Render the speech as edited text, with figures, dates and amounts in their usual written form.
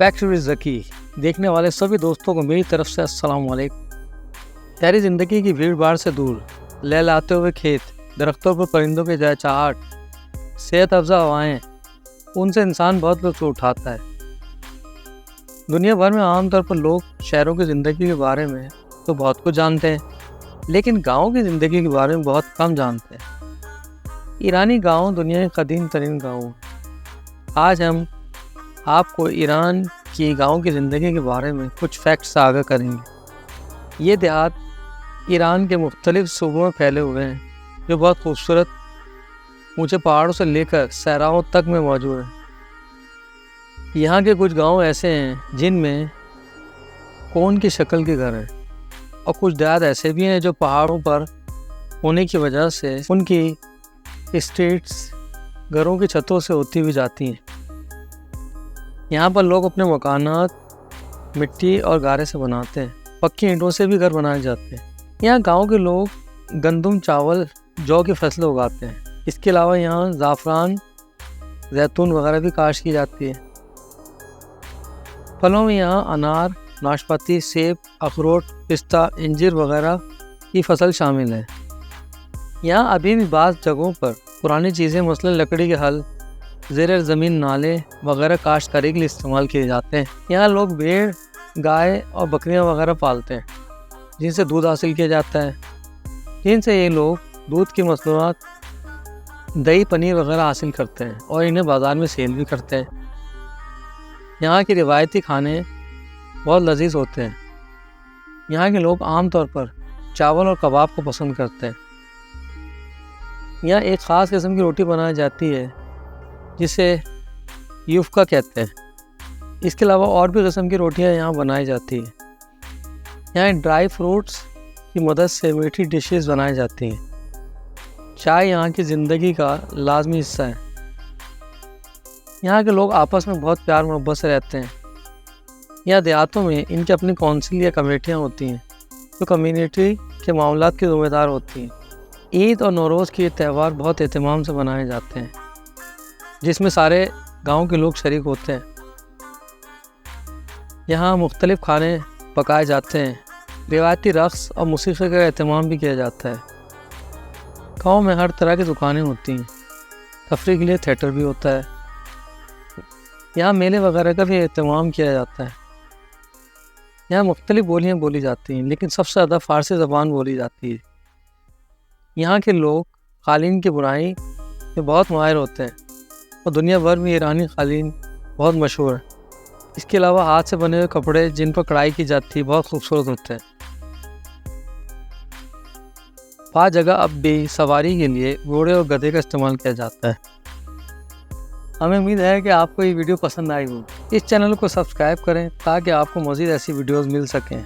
Fact with Zaki देखने वाले सभी दोस्तों को मेरी तरफ से अस्सलाम वालेकुम। शहरी ज़िंदगी की भीड़ भाड़ से दूर, लहलाते हुए खेत, दरख्तों पर परिंदों के चहचहाट, सेहत अफ़ज़ा हवाएँ, उनसे इंसान बहुत लुत्फ़ उठाता है। दुनिया भर में आमतौर पर लोग शहरों की ज़िंदगी के बारे में तो बहुत कुछ जानते हैं, लेकिन गाँव की ज़िंदगी के बारे में बहुत कम जानते हैं। ईरानी गाँव दुनिया के कदीम तरीन गाँव हैं। आज हम आपको ईरान की गाँव की ज़िंदगी के बारे में कुछ फैक्ट्स आगाह करेंगे। ये देहात ईरान के मुख्तलिफ़ सूबों में फैले हुए हैं, जो बहुत खूबसूरत ऊंचे पहाड़ों से लेकर सहराओं तक में मौजूद हैं। यहाँ के कुछ गांव ऐसे हैं जिनमें कोन की शक्ल के घर हैं, और कुछ देहात ऐसे भी हैं जो पहाड़ों पर होने की वजह से उनकी स्ट्रीट्स घरों की छतों से होती हुई जाती हैं। यहाँ पर लोग अपने मकानात मिट्टी और गारे से बनाते हैं। पक्की ईंटों से भी घर बनाए जाते हैं। यहाँ गांव के लोग गंदम, चावल, जौ की फसलें उगाते हैं। इसके अलावा यहाँ ज़ाफ़रान, जैतून वगैरह भी काश्त की जाती है। फलों में यहाँ अनार, नाशपाती, सेब, अखरोट, पिस्ता, इंजीर वगैरह की फसल शामिल है। यहाँ अभी भी बाज़ जगहों पर पुरानी चीज़ें मसलन लकड़ी के हल, ज़ेर ज़मीन नाले वगैरह काश्तकारी के लिए इस्तेमाल किए जाते हैं। यहाँ लोग भेड़, गाय और बकरियाँ वगैरह पालते हैं, जिनसे दूध हासिल किया जाता है, जिनसे ये लोग दूध की मसनूआत, दही, पनीर वगैरह हासिल करते हैं और इन्हें बाज़ार में सेल भी करते हैं। यहाँ के रिवायती खाने बहुत लजीज होते हैं। यहाँ के लोग आमतौर पर चावल और कबाब को पसंद करते हैं। यहाँ एक ख़ास किस्म की रोटी बनाई जाती है जिसे यूफ़का कहते हैं। इसके अलावा और भी किस्म की रोटियाँ यहाँ बनाई जाती हैं। यहाँ ड्राई फ्रूट्स की मदद से मीठी डिशेस बनाई जाती हैं। चाय यहाँ की ज़िंदगी का लाजमी हिस्सा है। यहाँ के लोग आपस में बहुत प्यार मोहब्बत से रहते हैं। यहाँ देहातों में इनकी अपनी कौंसिल या कमेटियाँ होती हैं, जो कम्युनिटी के मामलात की ज़िम्मेदार होती हैं। ईद और नौरोज़ के त्यौहार बहुत एहतमाम से मनाए जाते हैं, जिसमें सारे गांव के लोग शरीक होते हैं। यहाँ मुख्तलिफ़ खाने पकाए जाते हैं। रिवायती रक़्स और मूसीक़ी का एहतमाम भी किया जाता है। गाँव में हर तरह की दुकानें होती हैं। तफरीह के लिए थिएटर भी होता है। यहाँ मेले वगैरह का भी एहतमाम किया जाता है। यहाँ मुख्तलिफ़ बोलियाँ बोली जाती हैं, लेकिन सबसे ज़्यादा फ़ारसी ज़बान बोली जाती है। यहाँ के लोग क़ालीन की बुनाई में बहुत माहिर होते हैं, और दुनिया भर में ईरानी क़ालीन बहुत मशहूर है। इसके अलावा हाथ से बने हुए कपड़े जिन पर कढ़ाई की जाती है बहुत खूबसूरत होते हैं। बाज़ जगह अब भी सवारी के लिए घोड़े और गधे का इस्तेमाल किया जाता है। हमें उम्मीद है कि आपको ये वीडियो पसंद आई होगी। इस चैनल को सब्सक्राइब करें ताकि आपको मज़ीद ऐसी वीडियोज़ मिल सकें।